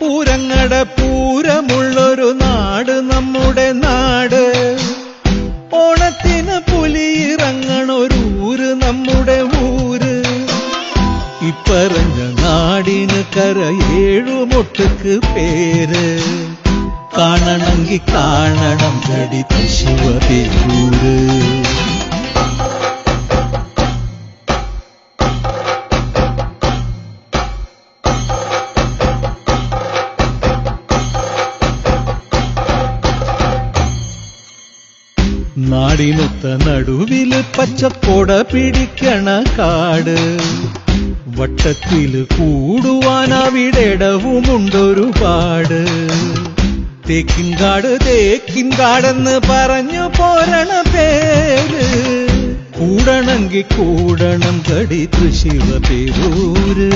പൂരങ്ങട പൂരമുള്ളൊരു നാട് നമ്മുടെ നാട്. ഓണത്തിന് പുലിയിറങ്ങണൊരൂര് നമ്മുടെ ഊര്. ഇപ്പറഞ്ഞ നാടിന് കരയേഴുമൊട്ടുക്ക് പേര്. കാണണമെങ്കിൽ കാണണം ഗടി തൃശ്ശിവപേരൂര്. നാടിനൊത്ത നടുവില് പച്ചക്കൊട പിടിക്കണ കാട്. വട്ടത്തില് കൂടുവാൻ അവിടെടവുമുണ്ടൊരുപാട്. തേക്കിൻകാട് തേക്കിൻകാടെന്ന് പറഞ്ഞു പോരണ പേര്. കൂടണമെങ്കിൽ കൂടണം ഗടി തൃശ്ശിവപേരൂര്.